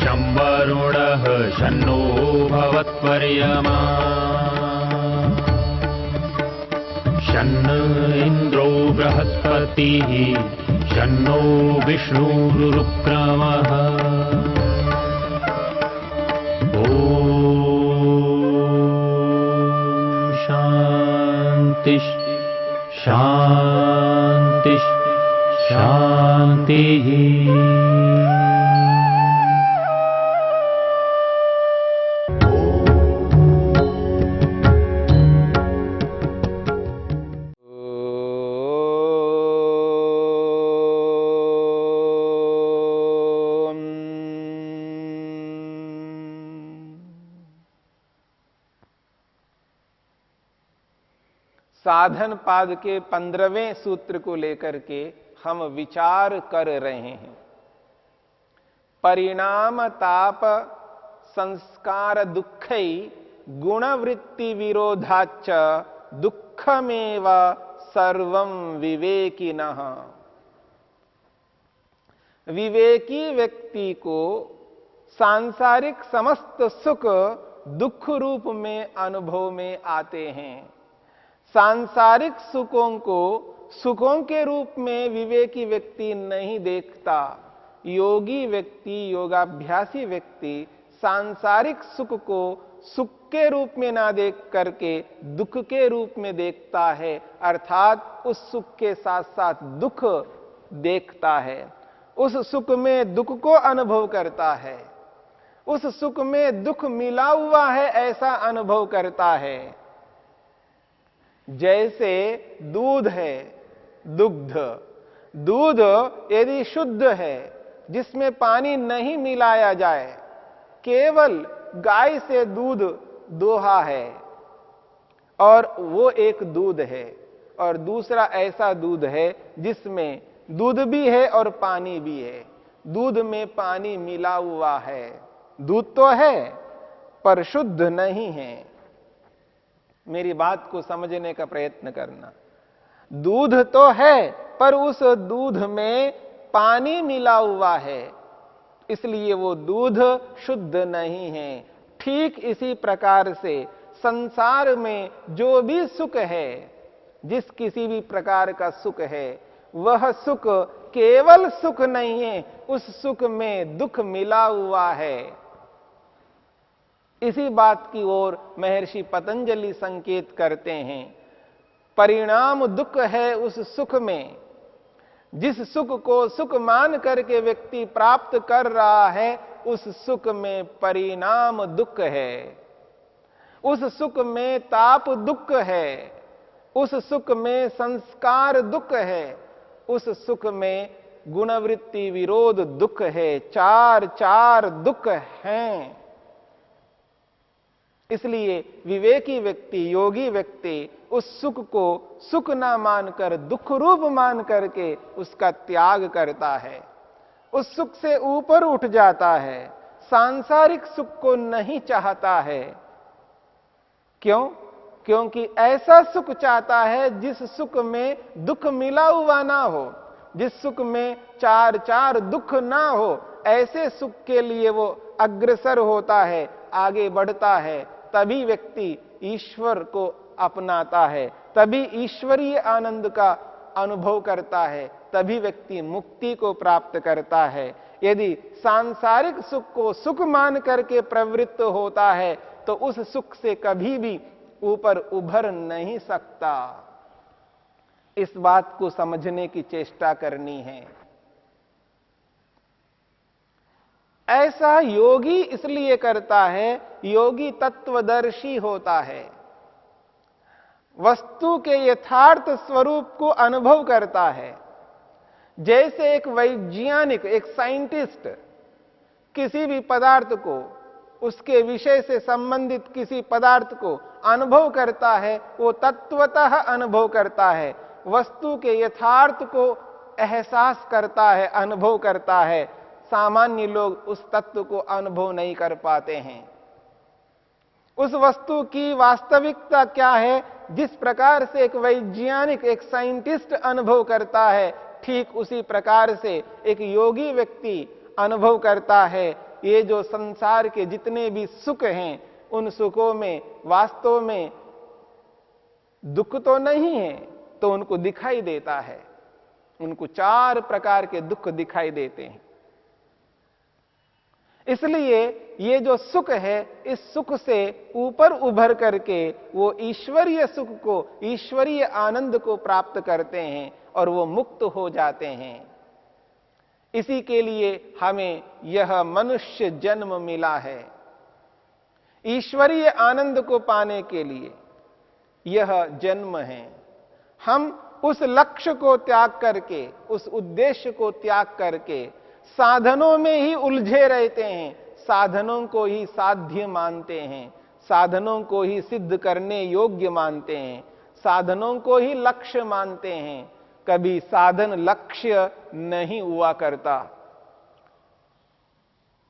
शं वरुणः शन्नो भवत्वर्यमा शन्न इन्द्रो बृहस्पतिः शन्नो विष्णुरुक्रमः ॐ शान्ति शान्ति शान्तिः। साधन पाद के 15वें सूत्र को लेकर के हम विचार कर रहे हैं। परिणाम ताप संस्कार दुःखै गुणवृत्ति विरोधाच्च दुःखमेव सर्वं विवेकिनः। विवेकी व्यक्ति को सांसारिक समस्त सुख दुख रूप में अनुभव में आते हैं। सांसारिक सुखों को सुखों के रूप में विवेकी व्यक्ति नहीं देखता। योगी व्यक्ति, योगाभ्यासी व्यक्ति सांसारिक सुख को सुख के रूप में ना देख करके दुख के रूप में देखता है, अर्थात उस सुख के साथ साथ दुख देखता है। उस सुख में दुख को अनुभव करता है, उस सुख में दुख मिला हुआ है ऐसा अनुभव करता है। जैसे दूध है, दुग्ध, दूध यदि शुद्ध है, जिसमें पानी नहीं मिलाया जाए, केवल गाय से दूध दोहा है और वो एक दूध है, और दूसरा ऐसा दूध है जिसमें दूध भी है और पानी भी है। दूध में पानी मिला हुआ है, दूध तो है पर शुद्ध नहीं है। मेरी बात को समझने का प्रयत्न करना। दूध तो है पर उस दूध में पानी मिला हुआ है, इसलिए वो दूध शुद्ध नहीं है। ठीक इसी प्रकार से संसार में जो भी सुख है, जिस किसी भी प्रकार का सुख है, वह सुख केवल सुख नहीं है, उस सुख में दुख मिला हुआ है। इसी बात की ओर महर्षि पतंजलि संकेत करते हैं। परिणाम दुख है उस सुख में, जिस सुख को सुख मान करके व्यक्ति प्राप्त कर रहा है, उस सुख में परिणाम दुख है। उस सुख में ताप दुख है, उस सुख में संस्कार दुख है, उस सुख में गुणवृत्ति विरोध दुख है। चार चार दुख हैं। इसलिए विवेकी व्यक्ति, योगी व्यक्ति उस सुख को सुख ना मानकर दुख रूप मान करके उसका त्याग करता है, उस सुख से ऊपर उठ जाता है, सांसारिक सुख को नहीं चाहता है। क्यों? क्योंकि ऐसा सुख चाहता है जिस सुख में दुख मिला हुआ ना हो, जिस सुख में चार चार दुख ना हो। ऐसे सुख के लिए वो अग्रसर होता है, आगे बढ़ता है। तभी व्यक्ति ईश्वर को अपनाता है, तभी ईश्वरीय आनंद का अनुभव करता है, तभी व्यक्ति मुक्ति को प्राप्त करता है। यदि सांसारिक सुख को सुख मान करके प्रवृत्त होता है तो उस सुख से कभी भी ऊपर उभर नहीं सकता। इस बात को समझने की चेष्टा करनी है। ऐसा योगी इसलिए करता है, योगी तत्वदर्शी होता है, वस्तु के यथार्थ स्वरूप को अनुभव करता है। जैसे एक वैज्ञानिक, एक साइंटिस्ट किसी भी पदार्थ को, उसके विषय से संबंधित किसी पदार्थ को अनुभव करता है, वो तत्वतः अनुभव करता है, वस्तु के यथार्थ को एहसास करता है, अनुभव करता है। सामान्य लोग उस तत्व को अनुभव नहीं कर पाते हैं। उस वस्तु की वास्तविकता क्या है, जिस प्रकार से एक वैज्ञानिक, एक साइंटिस्ट अनुभव करता है, ठीक उसी प्रकार से एक योगी व्यक्ति अनुभव करता है ये जो संसार के जितने भी सुख हैं, उन सुखों में वास्तव में दुख तो नहीं है, तो उनको दिखाई देता है। उनको 4 प्रकार के दुख दिखाई देते हैं। इसलिए ये जो सुख है, इस सुख से ऊपर उभर करके वो ईश्वरीय सुख को, ईश्वरीय आनंद को प्राप्त करते हैं और वो मुक्त हो जाते हैं। इसी के लिए हमें यह मनुष्य जन्म मिला है। ईश्वरीय आनंद को पाने के लिए यह जन्म है। हम उस लक्ष्य को त्याग करके, उस उद्देश्य को त्याग करके साधनों में ही उलझे रहते हैं, साधनों को ही साध्य मानते हैं, साधनों को ही सिद्ध करने योग्य मानते हैं, साधनों को ही लक्ष्य मानते हैं। कभी साधन लक्ष्य नहीं हुआ करता।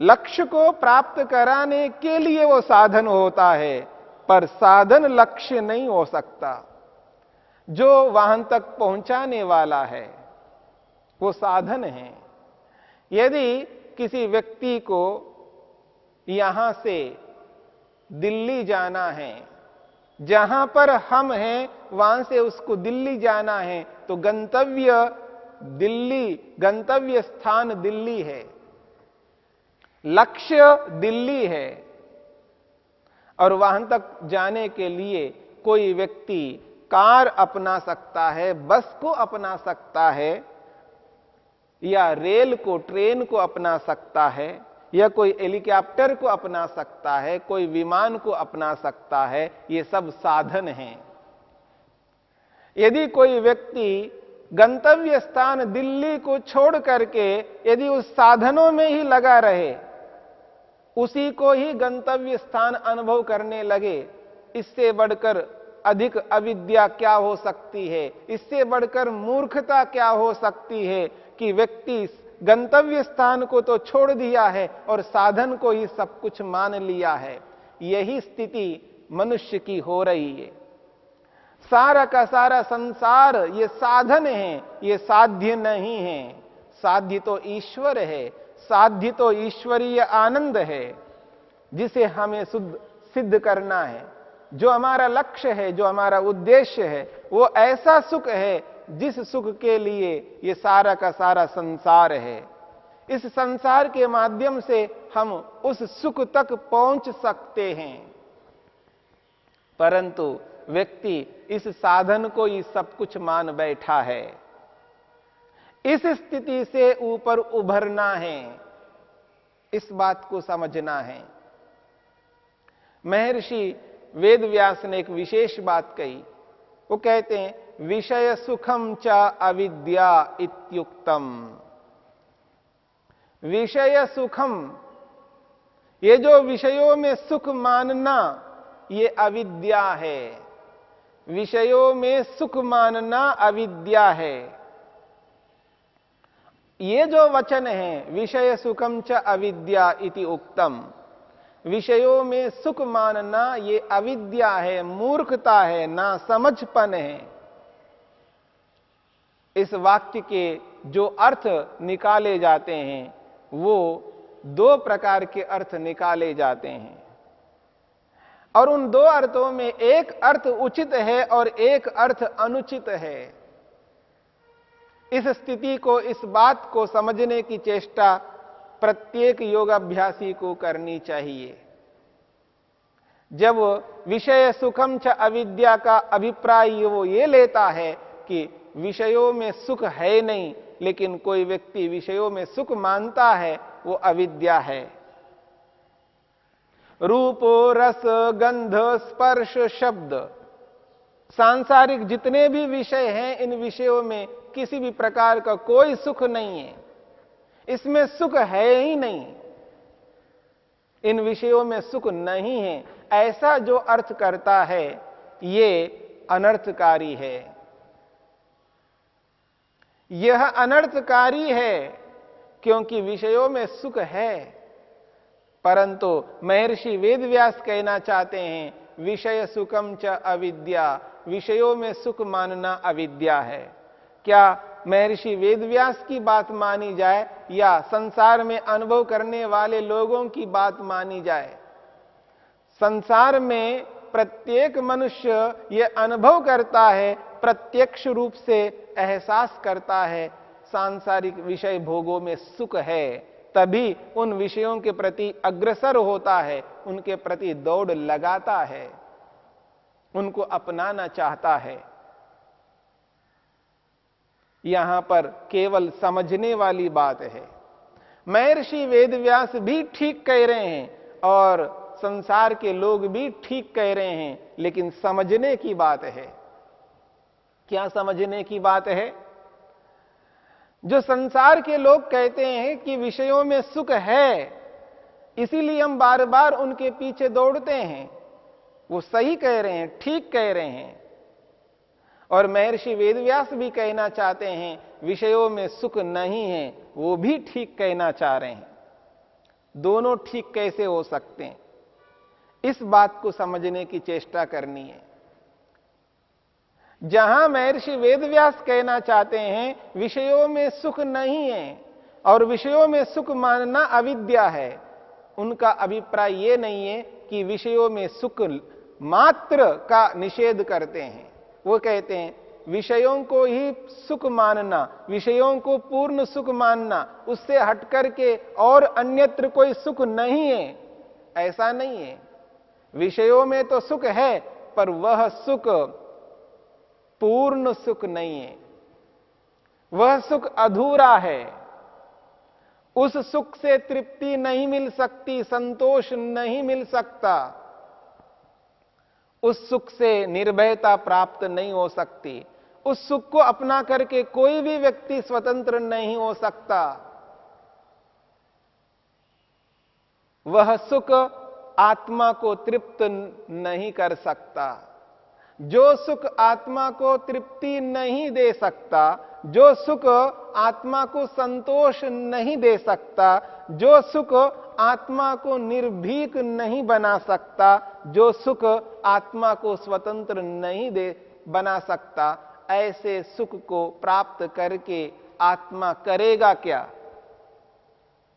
लक्ष्य को प्राप्त कराने के लिए वो साधन होता है, पर साधन लक्ष्य नहीं हो सकता। जो वहां तक पहुंचाने वाला है वो साधन है। यदि किसी व्यक्ति को यहां से दिल्ली जाना है, जहां पर हम हैं वहां से उसको दिल्ली जाना है, तो गंतव्य दिल्ली, गंतव्य स्थान दिल्ली है, लक्ष्य दिल्ली है। और वहां तक जाने के लिए कोई व्यक्ति कार अपना सकता है, बस को अपना सकता है, या रेल को, ट्रेन को अपना सकता है, या कोई हेलीकॉप्टर को अपना सकता है, कोई विमान को अपना सकता है। ये सब साधन हैं। यदि कोई व्यक्ति गंतव्य स्थान दिल्ली को छोड़ करके यदि उस साधनों में ही लगा रहे, उसी को ही गंतव्य स्थान अनुभव करने लगे, इससे बढ़कर अधिक अविद्या क्या हो सकती है? इससे बढ़कर मूर्खता क्या हो सकती है कि व्यक्ति गंतव्य स्थान को तो छोड़ दिया है और साधन को ही सब कुछ मान लिया है। यही स्थिति मनुष्य की हो रही है। सारा का सारा संसार ये साधन है, ये साध्य नहीं है। साध्य तो ईश्वर है, साध्य तो ईश्वरीय आनंद है, जिसे हमें सिद्ध करना है। जो हमारा लक्ष्य है, जो हमारा उद्देश्य है, वो ऐसा सुख है जिस सुख के लिए ये सारा का सारा संसार है। इस संसार के माध्यम से हम उस सुख तक पहुंच सकते हैं, परंतु व्यक्ति इस साधन को ही सब कुछ मान बैठा है। इस स्थिति से ऊपर उभरना है, इस बात को समझना है। महर्षि वेदव्यास ने एक विशेष बात कही। वो कहते हैं, विषय सुखम च अविद्या इत्युक्तम। विषय सुखम, ये जो विषयों में सुख मानना, ये अविद्या है। विषयों में सुख मानना अविद्या है। ये जो वचन है, विषय सुखम च अविद्या इति उक्तम, विषयों में सुख मानना ये अविद्या है, मूर्खता है, ना समझपन है। इस वाक्य के जो अर्थ निकाले जाते हैं वो 2 प्रकार के अर्थ निकाले जाते हैं, और उन 2 अर्थों में एक अर्थ उचित है और एक अर्थ अनुचित है। इस स्थिति को, इस बात को समझने की चेष्टा प्रत्येक योगाभ्यासी को करनी चाहिए। जब विषय सुखम च अविद्या का अभिप्राय वो ये लेता है कि विषयों में सुख है नहीं, लेकिन कोई व्यक्ति विषयों में सुख मानता है, वो अविद्या है। रूप, रस, गंध, स्पर्श, शब्द, सांसारिक जितने भी विषय हैं, इन विषयों में किसी भी प्रकार का कोई सुख नहीं है। इसमें सुख है ही नहीं, इन विषयों में सुख नहीं है, ऐसा जो अर्थ करता है ये अनर्थकारी है। यह अनर्थकारी है क्योंकि विषयों में सुख है, परंतु महर्षि वेदव्यास कहना चाहते हैं, विषय सुखम च अविद्या, विषयों में सुख मानना अविद्या है। क्या महर्षि वेदव्यास की बात मानी जाए या संसार में अनुभव करने वाले लोगों की बात मानी जाए। संसार में प्रत्येक मनुष्य यह अनुभव करता है, प्रत्यक्ष रूप से एहसास करता है, सांसारिक विषय भोगों में सुख है, तभी उन विषयों के प्रति अग्रसर होता है, उनके प्रति दौड़ लगाता है, उनको अपनाना चाहता है। यहां पर केवल समझने वाली बात है। महर्षि वेदव्यास भी ठीक कह रहे हैं और संसार के लोग भी ठीक कह रहे हैं, लेकिन समझने की बात है। क्या समझने की बात है? जो संसार के लोग कहते हैं कि विषयों में सुख है, इसीलिए हम बार बार उनके पीछे दौड़ते हैं, वो सही कह रहे हैं, ठीक कह रहे हैं। और महर्षि वेदव्यास भी कहना चाहते हैं विषयों में सुख नहीं है, वो भी ठीक कहना चाह रहे हैं। दोनों ठीक कैसे हो सकते हैं, इस बात को समझने की चेष्टा करनी है। जहां महर्षि वेदव्यास कहना चाहते हैं विषयों में सुख नहीं है और विषयों में सुख मानना अविद्या है, उनका अभिप्राय यह नहीं है कि विषयों में सुख मात्र का निषेध करते हैं। वो कहते हैं विषयों को ही सुख मानना, विषयों को पूर्ण सुख मानना, उससे हटकर के और अन्यत्र कोई सुख नहीं है, ऐसा नहीं है। विषयों में तो सुख है, पर वह सुख पूर्ण सुख नहीं है, वह सुख अधूरा है। उस सुख से तृप्ति नहीं मिल सकती, संतोष नहीं मिल सकता, उस सुख से निर्भयता प्राप्त नहीं हो सकती, उस सुख को अपना करके कोई भी व्यक्ति स्वतंत्र नहीं हो सकता। वह सुख आत्मा को तृप्त नहीं कर सकता। जो सुख आत्मा को तृप्ति नहीं दे सकता, जो सुख आत्मा को संतोष नहीं दे सकता, जो सुख आत्मा को निर्भीक नहीं बना सकता, जो सुख आत्मा को स्वतंत्र नहीं बना सकता, ऐसे सुख को प्राप्त करके आत्मा करेगा क्या?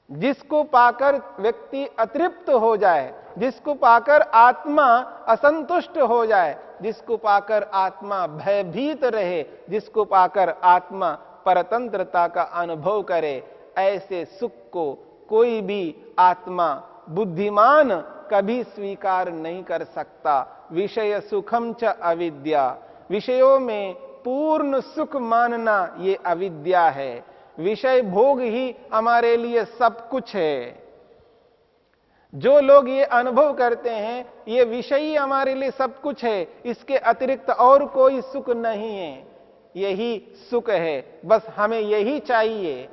जिसको पाकर व्यक्ति अतृप्त हो जाए, जिसको पाकर आत्मा असंतुष्ट हो जाए, जिसको पाकर आत्मा भयभीत रहे, जिसको पाकर आत्मा परतंत्रता का अनुभव करे, ऐसे सुख को कोई भी आत्मा बुद्धिमान कभी स्वीकार नहीं कर सकता। विषय सुखम च अविद्या, विषयों में पूर्ण सुख मानना ये अविद्या है। विषय भोग ही हमारे लिए सब कुछ है। जो लोग ये अनुभव करते हैं ये विषय ही हमारे लिए सब कुछ है, इसके अतिरिक्त और कोई सुख नहीं है, यही सुख है, बस हमें यही चाहिए,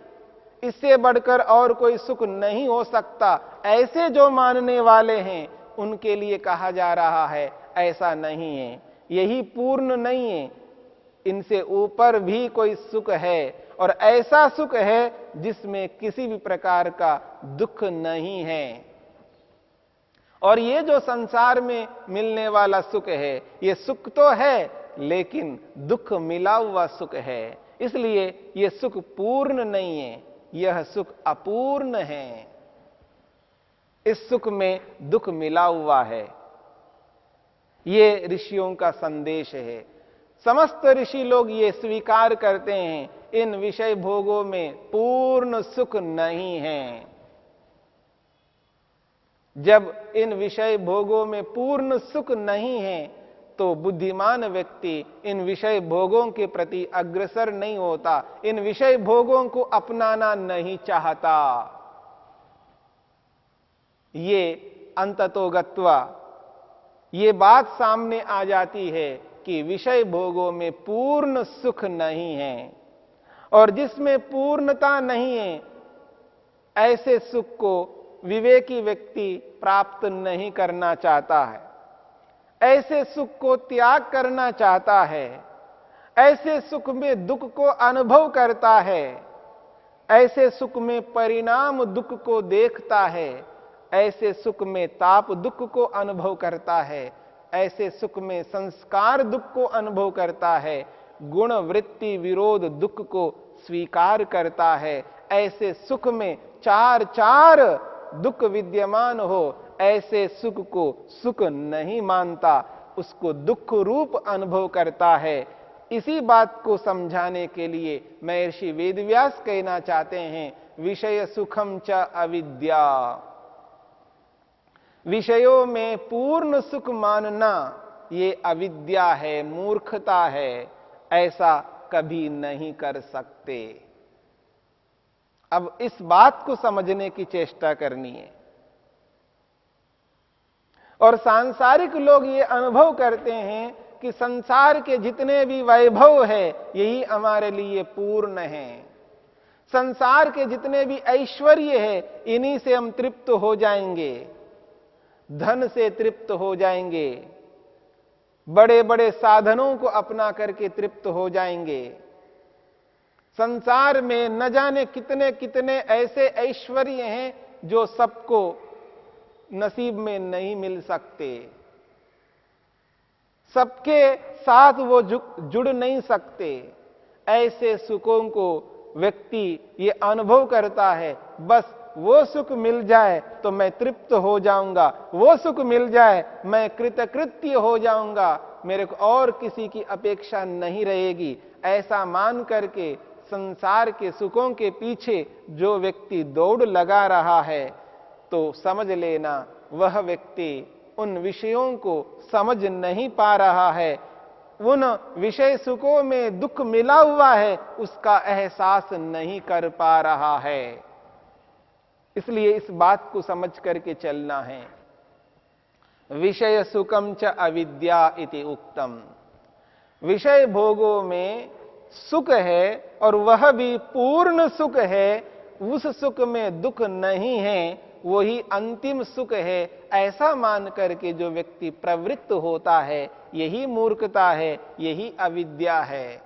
इससे बढ़कर और कोई सुख नहीं हो सकता, ऐसे जो मानने वाले हैं उनके लिए कहा जा रहा है ऐसा नहीं है, यही पूर्ण नहीं है, इनसे ऊपर भी कोई सुख है और ऐसा सुख है जिसमें किसी भी प्रकार का दुख नहीं है। और ये जो संसार में मिलने वाला सुख है, ये सुख तो है लेकिन दुख मिला हुआ सुख है, इसलिए ये सुख पूर्ण नहीं है, यह सुख अपूर्ण है। इस सुख में दुख मिला हुआ है, ये ऋषियों का संदेश है। समस्त ऋषि लोग ये स्वीकार करते हैं इन विषय भोगों में पूर्ण सुख नहीं है। जब इन विषय भोगों में पूर्ण सुख नहीं है तो बुद्धिमान व्यक्ति इन विषय भोगों के प्रति अग्रसर नहीं होता, इन विषय भोगों को अपनाना नहीं चाहता। ये अंततोगत्वा ये बात सामने आ जाती है कि विषय भोगों में पूर्ण सुख नहीं है, और जिसमें पूर्णता नहीं है ऐसे सुख को विवेकी व्यक्ति प्राप्त नहीं करना चाहता है, ऐसे सुख को त्याग करना चाहता है, ऐसे सुख में दुख को अनुभव करता है, ऐसे सुख में परिणाम दुख को देखता है, ऐसे सुख में ताप दुख को अनुभव करता है, ऐसे सुख में संस्कार दुख को अनुभव करता है, गुण वृत्ति विरोध दुख को स्वीकार करता है। ऐसे सुख में चार चार दुख विद्यमान हो, ऐसे सुख को सुख नहीं मानता, उसको दुख रूप अनुभव करता है। इसी बात को समझाने के लिए महर्षि वेदव्यास कहना चाहते हैं, विषय सुखम च अविद्या। विषयों में पूर्ण सुख मानना ये अविद्या है, मूर्खता है, ऐसा कभी नहीं कर सकते। अब इस बात को समझने की चेष्टा करनी है। और सांसारिक लोग ये अनुभव करते हैं कि संसार के जितने भी वैभव है यही हमारे लिए पूर्ण है, संसार के जितने भी ऐश्वर्य है इन्हीं से हम तृप्त हो जाएंगे, धन से तृप्त हो जाएंगे, बड़े बड़े साधनों को अपना करके तृप्त हो जाएंगे। संसार में न जाने कितने कितने ऐसे ऐश्वर्य हैं जो सबको नसीब में नहीं मिल सकते, सबके साथ वो जुड़ नहीं सकते। ऐसे सुखों को व्यक्ति ये अनुभव करता है, बस वो सुख मिल जाए तो मैं तृप्त हो जाऊंगा, वो सुख मिल जाए मैं कृतकृत्य हो जाऊंगा, मेरे को और किसी की अपेक्षा नहीं रहेगी। ऐसा मान करके संसार के सुखों के पीछे जो व्यक्ति दौड़ लगा रहा है, तो समझ लेना वह व्यक्ति उन विषयों को समझ नहीं पा रहा है, उन विषय सुखों में दुख मिला हुआ है, उसका एहसास नहीं कर पा रहा है। इसलिए इस बात को समझ करके चलना है। विषय सुखम च अविद्या इति उक्तम। विषय भोगों में सुख है और वह भी पूर्ण सुख है, उस सुख में दुख नहीं है, वही अंतिम सुख है, ऐसा मान करके जो व्यक्ति प्रवृत्त होता है यही मूर्खता है, यही अविद्या है।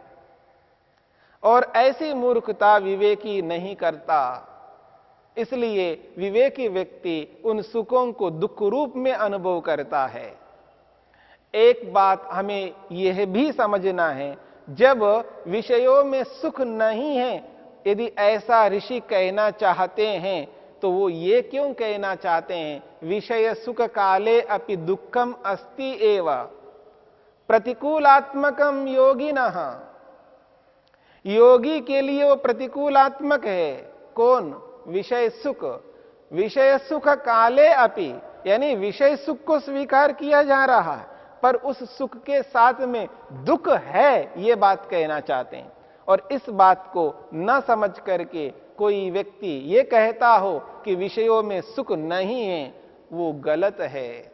और ऐसी मूर्खता विवेकी नहीं करता। इसलिए विवेकी व्यक्ति उन सुखों को दुख रूप में अनुभव करता है। एक बात हमें यह भी समझना है, जब विषयों में सुख नहीं है, यदि ऐसा ऋषि कहना चाहते हैं तो वो ये क्यों कहना चाहते हैं, विषय सुख काले अपि दुखम अस्ति एव प्रतिकूलात्मकम योगिनः। योगी के लिए वो प्रतिकूलात्मक है। कौन? विषय सुख। विषय सुख काले अपि, यानी विषय सुख को स्वीकार किया जा रहा है, पर उस सुख के साथ में दुख है, ये बात कहना चाहते हैं। और इस बात को न समझ करके कोई व्यक्ति ये कहता हो कि विषयों में सुख नहीं है, वो गलत है।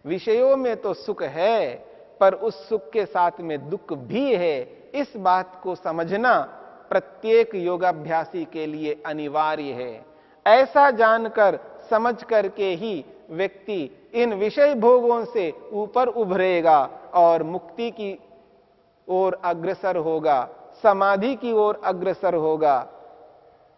विषयों में तो सुख है, पर उस सुख के साथ में दुख भी है। इस बात को समझना प्रत्येक योगाभ्यासी के लिए अनिवार्य है। ऐसा जानकर समझ करके ही व्यक्ति इन विषय भोगों से ऊपर उभरेगा और मुक्ति की ओर अग्रसर होगा, समाधि की ओर अग्रसर होगा,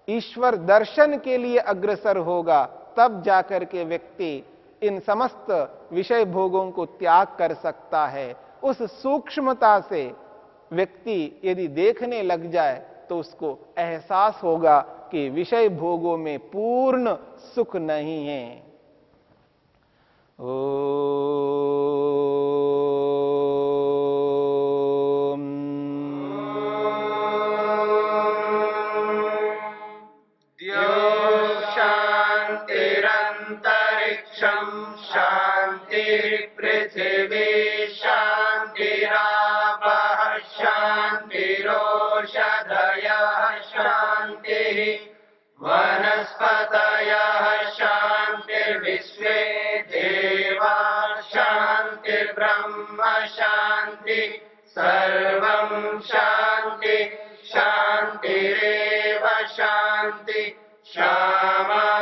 ईश्वर दर्शन के लिए अग्रसर होगा। तब जाकर के व्यक्ति इन समस्त विषय भोगों को त्याग कर सकता है। उस सूक्ष्मता से व्यक्ति यदि देखने लग जाए तो उसको एहसास होगा कि विषय भोगों में पूर्ण सुख नहीं है। शांतिरंतरिक्षं शांतिर्पृथिवी शांतिरापः शांतिरोषधयः शांतिः वनस्पतयः शांतिर्विश्वे देवा शांतिर्ब्रह्म शांति सर्वं शांति शांतिरेव शांति। श्यामा